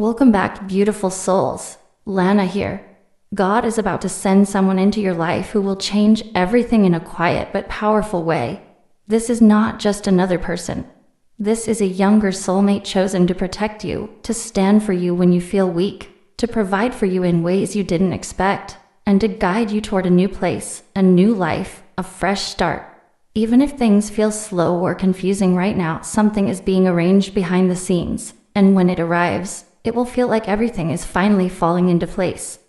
Welcome back, beautiful souls. Lana here. God is about to send someone into your life who will change everything in a quiet but powerful way. This is not just another person. This is a younger soulmate chosen to protect you, to stand for you when you feel weak, to provide for you in ways you didn't expect, and to guide you toward a new place, a new life, a fresh start. Even if things feel slow or confusing right now, something is being arranged behind the scenes, and when it arrives, it will feel like everything is finally falling into place.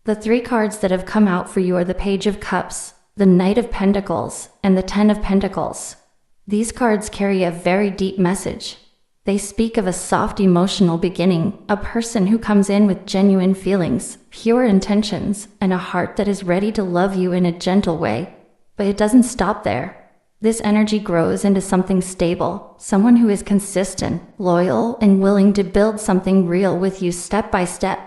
The three cards that have come out for you are the Page of Cups, the Knight of Pentacles, and the Ten of Pentacles. These cards carry a very deep message. They speak of a soft emotional beginning, a person who comes in with genuine feelings, pure intentions, and a heart that is ready to love you in a gentle way. But it doesn't stop there. This energy grows into something stable, someone who is consistent, loyal, and willing to build something real with you step by step.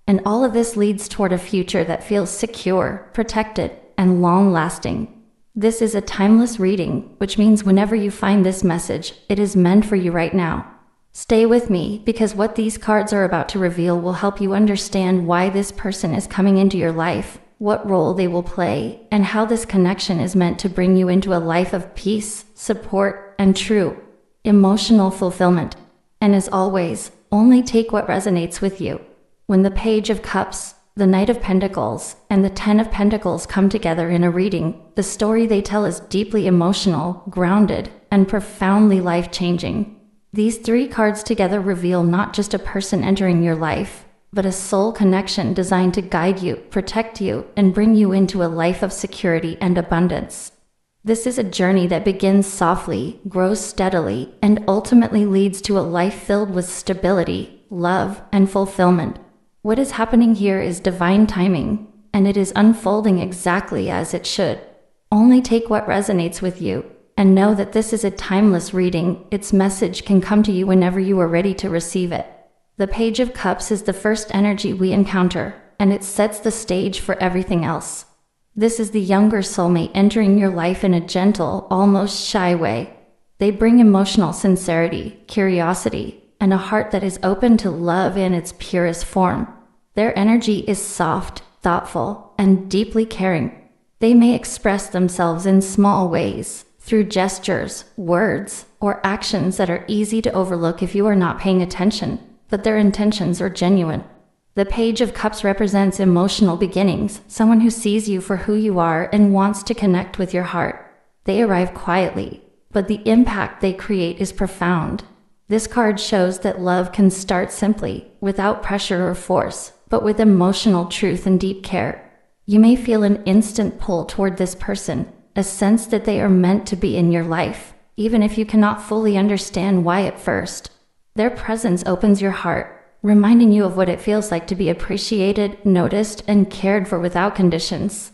And all of this leads toward a future that feels secure, protected, and long-lasting. This is a timeless reading, which means whenever you find this message, it is meant for you right now. Stay with me, because what these cards are about to reveal will help you understand why this person is coming into your life, what role they will play, and how this connection is meant to bring you into a life of peace, support, and true emotional fulfillment. And as always, only take what resonates with you. When the Page of Cups, the Knight of Pentacles, and the Ten of Pentacles come together in a reading, the story they tell is deeply emotional, grounded, and profoundly life-changing. These three cards together reveal not just a person entering your life, but a soul connection designed to guide you, protect you, and bring you into a life of security and abundance. This is a journey that begins softly, grows steadily, and ultimately leads to a life filled with stability, love, and fulfillment. What is happening here is divine timing, and it is unfolding exactly as it should. Only take what resonates with you, and know that this is a timeless reading. Its message can come to you whenever you are ready to receive it. The Page of Cups is the first energy we encounter, and it sets the stage for everything else. This is the younger soulmate entering your life in a gentle, almost shy way. They bring emotional sincerity, curiosity, and a heart that is open to love in its purest form. Their energy is soft, thoughtful, and deeply caring. They may express themselves in small ways, through gestures, words, or actions that are easy to overlook if you are not paying attention, but their intentions are genuine. The Page of Cups represents emotional beginnings, someone who sees you for who you are and wants to connect with your heart. They arrive quietly, but the impact they create is profound. This card shows that love can start simply, without pressure or force, but with emotional truth and deep care. You may feel an instant pull toward this person, a sense that they are meant to be in your life, even if you cannot fully understand why at first. Their presence opens your heart, reminding you of what it feels like to be appreciated, noticed, and cared for without conditions.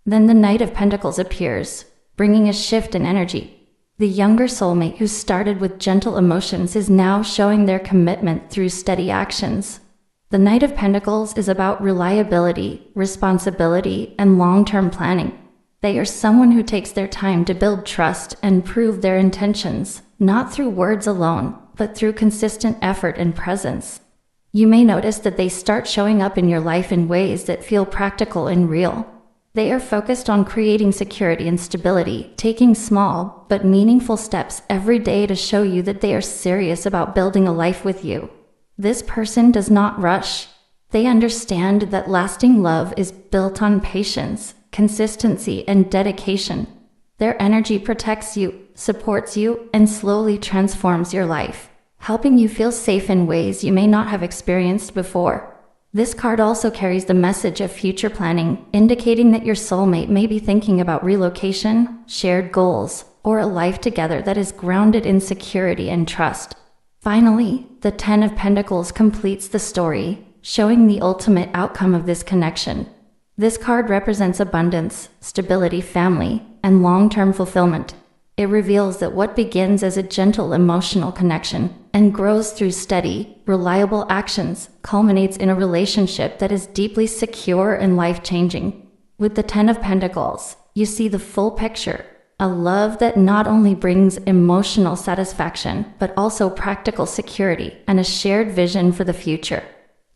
Then the Knight of Pentacles appears, bringing a shift in energy. The younger soulmate who started with gentle emotions is now showing their commitment through steady actions. The Knight of Pentacles is about reliability, responsibility, and long-term planning. They are someone who takes their time to build trust and prove their intentions, not through words alone, but through consistent effort and presence. You may notice that they start showing up in your life in ways that feel practical and real. They are focused on creating security and stability, taking small but meaningful steps every day to show you that they are serious about building a life with you. This person does not rush. They understand that lasting love is built on patience, consistency, and dedication. Their energy protects you, supports you, and slowly transforms your life, helping you feel safe in ways you may not have experienced before. This card also carries the message of future planning, indicating that your soulmate may be thinking about relocation, shared goals, or a life together that is grounded in security and trust. Finally, the Ten of Pentacles completes the story, showing the ultimate outcome of this connection. This card represents abundance, stability, family, and long-term fulfillment. It reveals that what begins as a gentle emotional connection and grows through steady, reliable actions culminates in a relationship that is deeply secure and life-changing. With the Ten of Pentacles, you see the full picture, a love that not only brings emotional satisfaction, but also practical security and a shared vision for the future.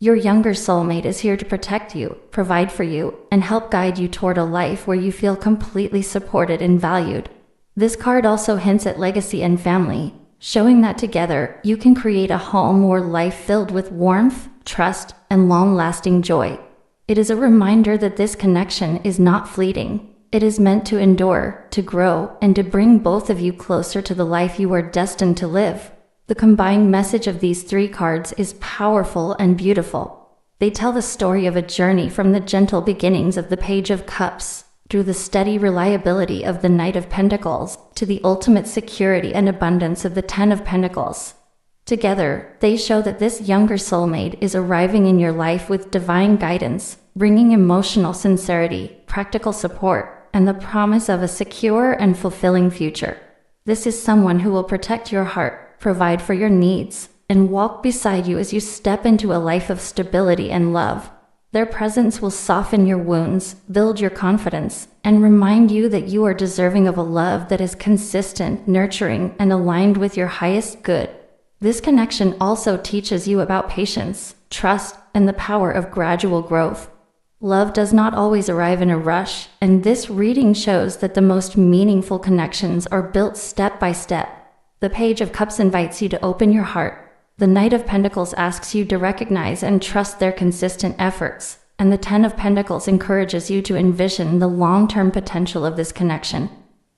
Your younger soulmate is here to protect you, provide for you, and help guide you toward a life where you feel completely supported and valued. This card also hints at legacy and family, showing that together you can create a home or life filled with warmth, trust, and long-lasting joy. It is a reminder that this connection is not fleeting. It is meant to endure, to grow, and to bring both of you closer to the life you are destined to live. The combined message of these three cards is powerful and beautiful. They tell the story of a journey from the gentle beginnings of the Page of Cups, through the steady reliability of the Knight of Pentacles, to the ultimate security and abundance of the Ten of Pentacles. Together, they show that this younger soulmate is arriving in your life with divine guidance, bringing emotional sincerity, practical support, and the promise of a secure and fulfilling future. This is someone who will protect your heart, provide for your needs, and walk beside you as you step into a life of stability and love. Their presence will soften your wounds, build your confidence, and remind you that you are deserving of a love that is consistent, nurturing, and aligned with your highest good. This connection also teaches you about patience, trust, and the power of gradual growth. Love does not always arrive in a rush, and this reading shows that the most meaningful connections are built step by step. The Page of Cups invites you to open your heart. The Knight of Pentacles asks you to recognize and trust their consistent efforts, and the Ten of Pentacles encourages you to envision the long-term potential of this connection.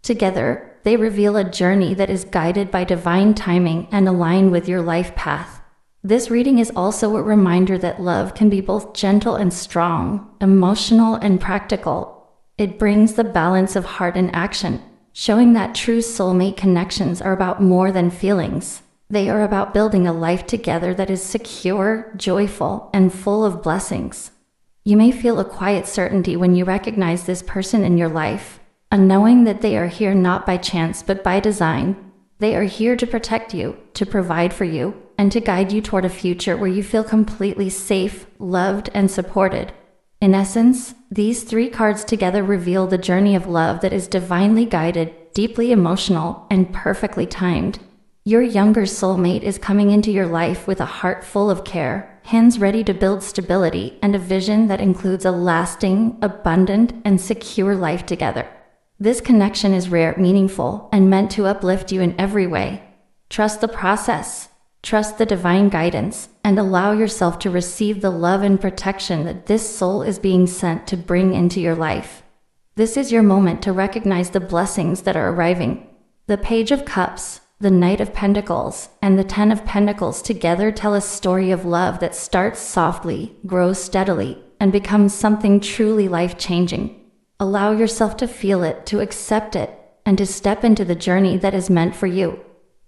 Together, they reveal a journey that is guided by divine timing and aligned with your life path. This reading is also a reminder that love can be both gentle and strong, emotional and practical. It brings the balance of heart and action, showing that true soulmate connections are about more than feelings. They are about building a life together that is secure, joyful, and full of blessings. You may feel a quiet certainty when you recognize this person in your life, a knowing that they are here not by chance but by design. They are here to protect you, to provide for you, and to guide you toward a future where you feel completely safe, loved, and supported. In essence, these three cards together reveal the journey of love that is divinely guided, deeply emotional, and perfectly timed. Your younger soulmate is coming into your life with a heart full of care, hands ready to build stability, and a vision that includes a lasting, abundant, and secure life together. This connection is rare, meaningful, and meant to uplift you in every way. Trust the process. Trust the divine guidance, and allow yourself to receive the love and protection that this soul is being sent to bring into your life. This is your moment to recognize the blessings that are arriving. The Page of Cups, the Knight of Pentacles, and the Ten of Pentacles together tell a story of love that starts softly, grows steadily, and becomes something truly life-changing. Allow yourself to feel it, to accept it, and to step into the journey that is meant for you.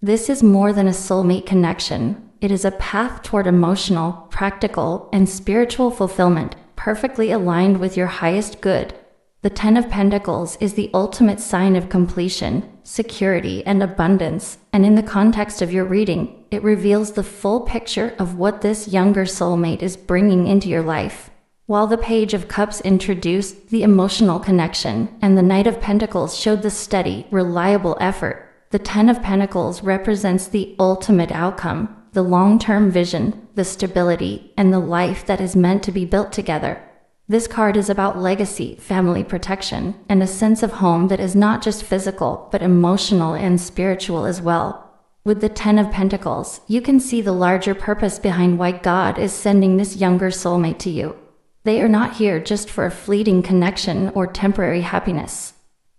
This is more than a soulmate connection. It is a path toward emotional, practical, and spiritual fulfillment, perfectly aligned with your highest good. The Ten of Pentacles is the ultimate sign of completion, security, and abundance, and in the context of your reading, it reveals the full picture of what this younger soulmate is bringing into your life. While the Page of Cups introduced the emotional connection, and the Knight of Pentacles showed the steady, reliable effort, the Ten of Pentacles represents the ultimate outcome, the long-term vision, the stability, and the life that is meant to be built together. This card is about legacy, family protection, and a sense of home that is not just physical, but emotional and spiritual as well. With the Ten of Pentacles, you can see the larger purpose behind why God is sending this younger soulmate to you. They are not here just for a fleeting connection or temporary happiness.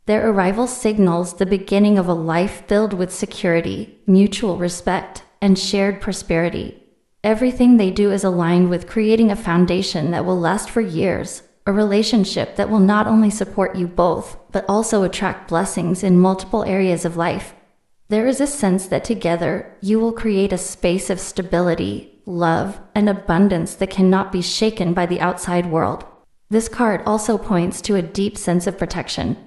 Their arrival signals the beginning of a life filled with security, mutual respect, and shared prosperity. Everything they do is aligned with creating a foundation that will last for years, a relationship that will not only support you both, but also attract blessings in multiple areas of life. There is a sense that together, you will create a space of stability, love, and abundance that cannot be shaken by the outside world. This card also points to a deep sense of protection.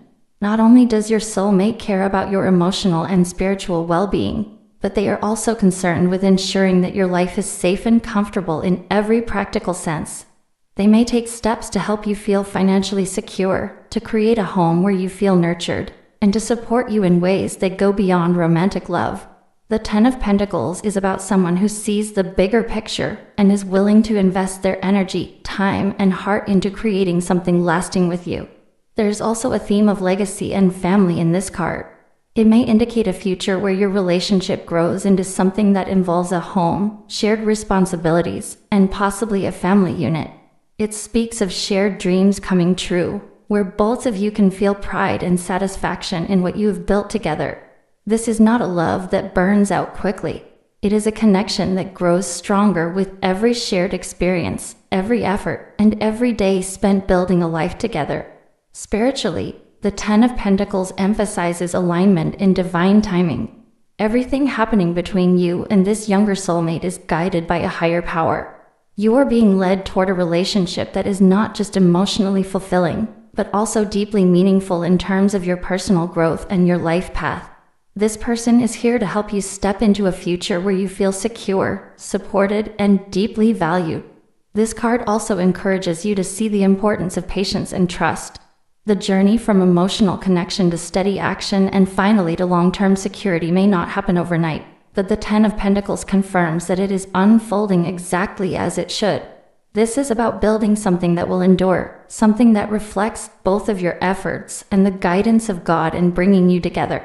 Not only does your soulmate care about your emotional and spiritual well-being, but they are also concerned with ensuring that your life is safe and comfortable in every practical sense. They may take steps to help you feel financially secure, to create a home where you feel nurtured, and to support you in ways that go beyond romantic love. The Ten of Pentacles is about someone who sees the bigger picture and is willing to invest their energy, time, and heart into creating something lasting with you. There's also a theme of legacy and family in this card. It may indicate a future where your relationship grows into something that involves a home, shared responsibilities, and possibly a family unit. It speaks of shared dreams coming true, where both of you can feel pride and satisfaction in what you have built together. This is not a love that burns out quickly. It is a connection that grows stronger with every shared experience, every effort, and every day spent building a life together. Spiritually, the Ten of Pentacles emphasizes alignment in divine timing. Everything happening between you and this younger soulmate is guided by a higher power. You are being led toward a relationship that is not just emotionally fulfilling, but also deeply meaningful in terms of your personal growth and your life path. This person is here to help you step into a future where you feel secure, supported, and deeply valued. This card also encourages you to see the importance of patience and trust. The journey from emotional connection to steady action and finally to long-term security may not happen overnight, but the Ten of Pentacles confirms that it is unfolding exactly as it should. This is about building something that will endure, something that reflects both of your efforts and the guidance of God in bringing you together.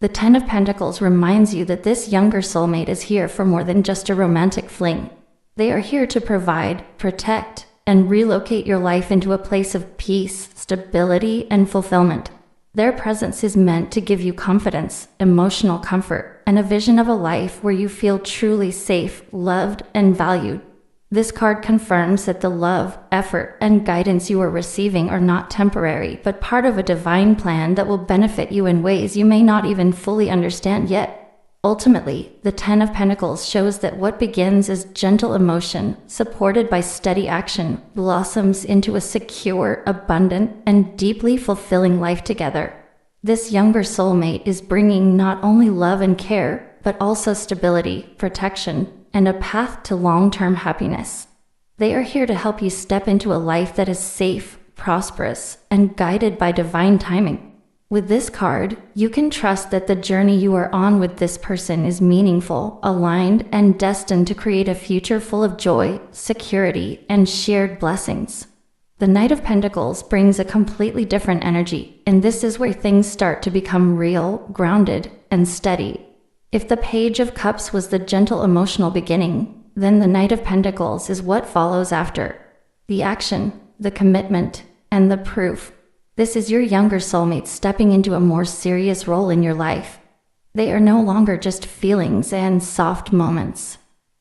The Ten of Pentacles reminds you that this younger soulmate is here for more than just a romantic fling. They are here to provide, protect, and relocate your life into a place of peace, stability, and fulfillment. Their presence is meant to give you confidence, emotional comfort, and a vision of a life where you feel truly safe, loved, and valued. This card confirms that the love, effort, and guidance you are receiving are not temporary, but part of a divine plan that will benefit you in ways you may not even fully understand yet. Ultimately, the Ten of Pentacles shows that what begins as gentle emotion, supported by steady action, blossoms into a secure, abundant, and deeply fulfilling life together. This younger soulmate is bringing not only love and care, but also stability, protection, and a path to long-term happiness. They are here to help you step into a life that is safe, prosperous, and guided by divine timing. With this card, you can trust that the journey you are on with this person is meaningful, aligned, and destined to create a future full of joy, security, and shared blessings. The Knight of Pentacles brings a completely different energy, and this is where things start to become real, grounded, and steady. If the Page of Cups was the gentle emotional beginning, then the Knight of Pentacles is what follows after. The action, the commitment, and the proof. This is your younger soulmate stepping into a more serious role in your life. They are no longer just feelings and soft moments.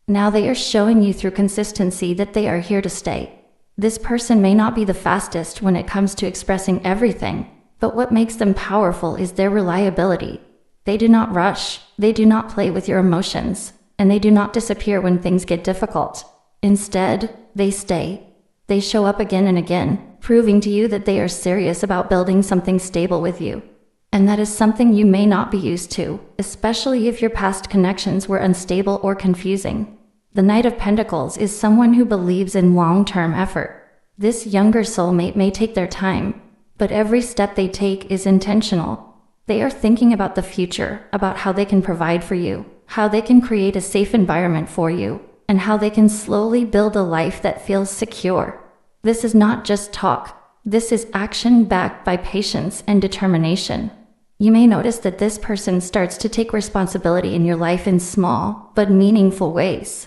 Now they are showing you through consistency that they are here to stay. This person may not be the fastest when it comes to expressing everything, but what makes them powerful is their reliability. They do not rush, they do not play with your emotions, and they do not disappear when things get difficult. Instead, they stay. They show up again and again, proving to you that they are serious about building something stable with you. And that is something you may not be used to, especially if your past connections were unstable or confusing. The Knight of Pentacles is someone who believes in long-term effort. This younger soulmate may take their time, but every step they take is intentional. They are thinking about the future, about how they can provide for you, how they can create a safe environment for you, and how they can slowly build a life that feels secure. This is not just talk. This is action backed by patience and determination. You may notice that this person starts to take responsibility in your life in small but meaningful ways.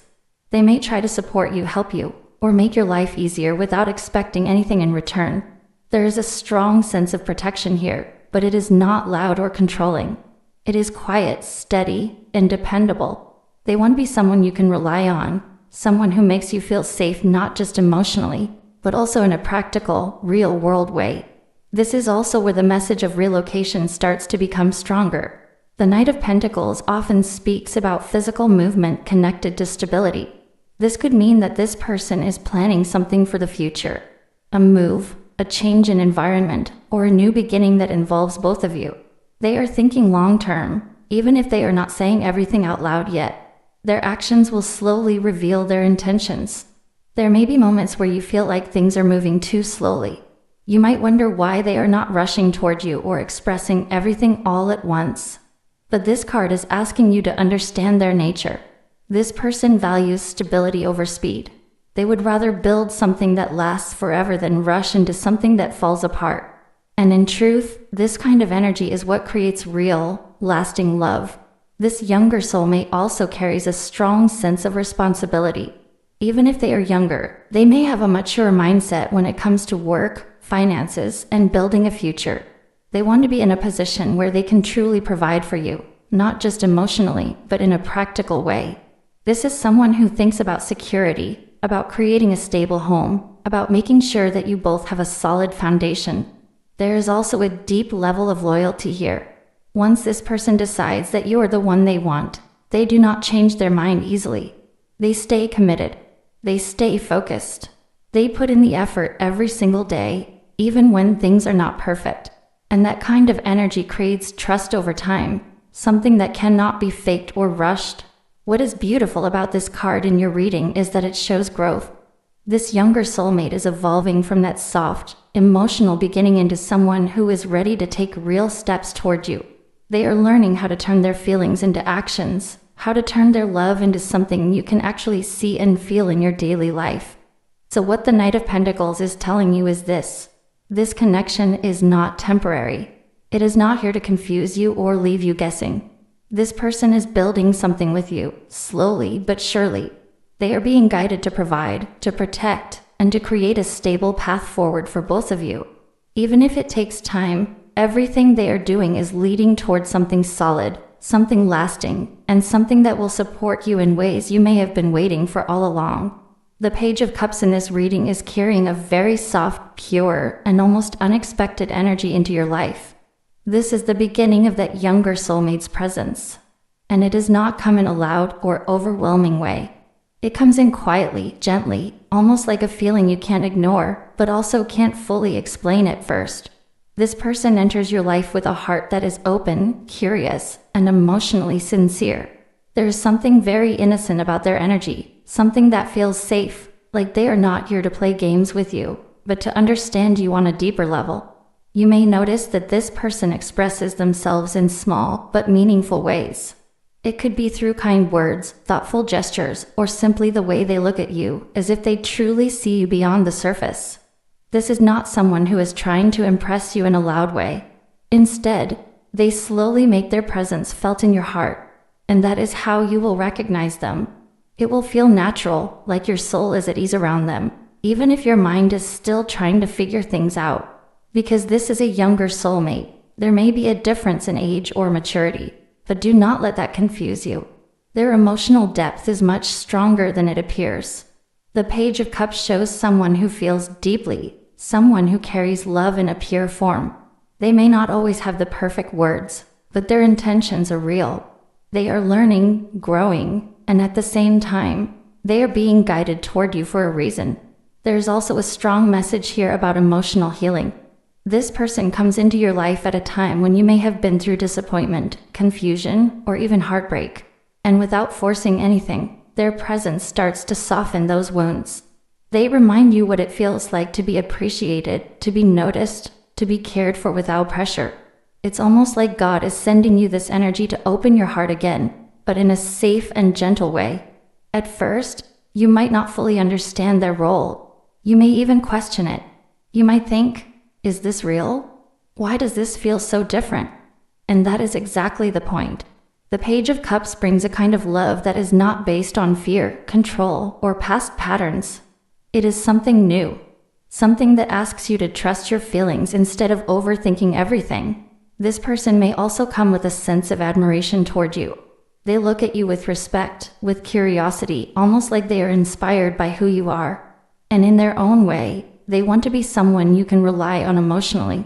They may try to support you, help you, or make your life easier without expecting anything in return. There is a strong sense of protection here, but it is not loud or controlling. It is quiet, steady, and dependable. They want to be someone you can rely on, someone who makes you feel safe not just emotionally, but also in a practical, real-world way. This is also where the message of relocation starts to become stronger. The Knight of Pentacles often speaks about physical movement connected to stability. This could mean that this person is planning something for the future. A move, a change in environment, or a new beginning that involves both of you. They are thinking long-term, even if they are not saying everything out loud yet. Their actions will slowly reveal their intentions. There may be moments where you feel like things are moving too slowly. You might wonder why they are not rushing toward you or expressing everything all at once. But this card is asking you to understand their nature. This person values stability over speed. They would rather build something that lasts forever than rush into something that falls apart. And in truth, this kind of energy is what creates real, lasting love. This younger soulmate also carries a strong sense of responsibility. Even if they are younger, they may have a mature mindset when it comes to work, finances, and building a future. They want to be in a position where they can truly provide for you, not just emotionally, but in a practical way. This is someone who thinks about security, about creating a stable home, about making sure that you both have a solid foundation. There is also a deep level of loyalty here. Once this person decides that you are the one they want, they do not change their mind easily. They stay committed. They stay focused. They put in the effort every single day, even when things are not perfect. And that kind of energy creates trust over time, something that cannot be faked or rushed. What is beautiful about this card in your reading is that it shows growth. This younger soulmate is evolving from that soft, emotional beginning into someone who is ready to take real steps toward you. They are learning how to turn their feelings into actions, how to turn their love into something you can actually see and feel in your daily life. So what the Knight of Pentacles is telling you is this. This connection is not temporary. It is not here to confuse you or leave you guessing. This person is building something with you, slowly but surely. They are being guided to provide, to protect, and to create a stable path forward for both of you. Even if it takes time, everything they are doing is leading towards something solid, something lasting, and something that will support you in ways you may have been waiting for all along. The Page of Cups in this reading is carrying a very soft, pure, and almost unexpected energy into your life. This is the beginning of that younger soulmate's presence. And it does not come in a loud or overwhelming way. It comes in quietly, gently, almost like a feeling you can't ignore, but also can't fully explain at first. This person enters your life with a heart that is open, curious, and emotionally sincere. There is something very innocent about their energy, something that feels safe, like they are not here to play games with you, but to understand you on a deeper level. You may notice that this person expresses themselves in small but meaningful ways. It could be through kind words, thoughtful gestures, or simply the way they look at you, as if they truly see you beyond the surface. This is not someone who is trying to impress you in a loud way. Instead, they slowly make their presence felt in your heart, and that is how you will recognize them. It will feel natural, like your soul is at ease around them, even if your mind is still trying to figure things out. Because this is a younger soulmate, there may be a difference in age or maturity, but do not let that confuse you. Their emotional depth is much stronger than it appears. The Page of Cups shows someone who feels deeply, someone who carries love in a pure form. They may not always have the perfect words, but their intentions are real. They are learning, growing, and at the same time, they are being guided toward you for a reason. There is also a strong message here about emotional healing. This person comes into your life at a time when you may have been through disappointment, confusion, or even heartbreak. And without forcing anything, their presence starts to soften those wounds. They remind you what it feels like to be appreciated, to be noticed, to be cared for without pressure. It's almost like God is sending you this energy to open your heart again, but in a safe and gentle way. At first, you might not fully understand their role. You may even question it. You might think, is this real? Why does this feel so different? And that is exactly the point. The Page of Cups brings a kind of love that is not based on fear, control, or past patterns. It is something new. Something that asks you to trust your feelings instead of overthinking everything. This person may also come with a sense of admiration toward you. They look at you with respect, with curiosity, almost like they are inspired by who you are. And in their own way, they want to be someone you can rely on emotionally.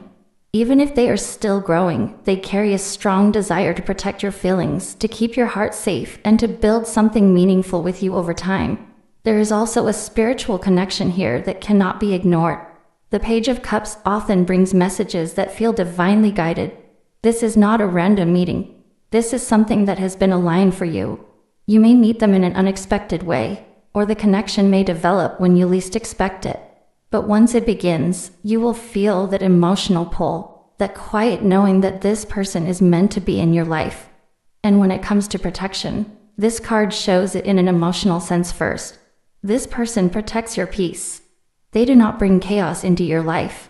Even if they are still growing, they carry a strong desire to protect your feelings, to keep your heart safe, and to build something meaningful with you over time. There is also a spiritual connection here that cannot be ignored. The Page of Cups often brings messages that feel divinely guided. This is not a random meeting. This is something that has been aligned for you. You may meet them in an unexpected way, or the connection may develop when you least expect it. But once it begins, you will feel that emotional pull, that quiet knowing that this person is meant to be in your life. And when it comes to protection, this card shows it in an emotional sense first. This person protects your peace. They do not bring chaos into your life.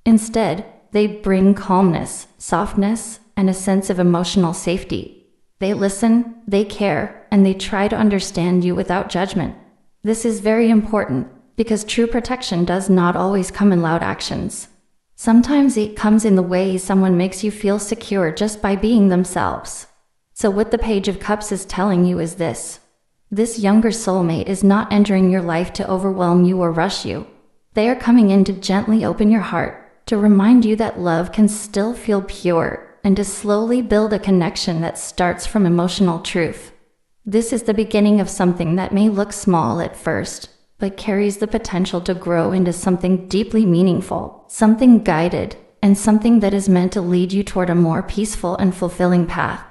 Instead, they bring calmness, softness, and a sense of emotional safety. They listen, they care, and they try to understand you without judgment. This is very important, because true protection does not always come in loud actions. Sometimes it comes in the way someone makes you feel secure just by being themselves. So what the Page of Cups is telling you is this. This younger soulmate is not entering your life to overwhelm you or rush you. They are coming in to gently open your heart, to remind you that love can still feel pure, and to slowly build a connection that starts from emotional truth. This is the beginning of something that may look small at first, but carries the potential to grow into something deeply meaningful, something guided, and something that is meant to lead you toward a more peaceful and fulfilling path.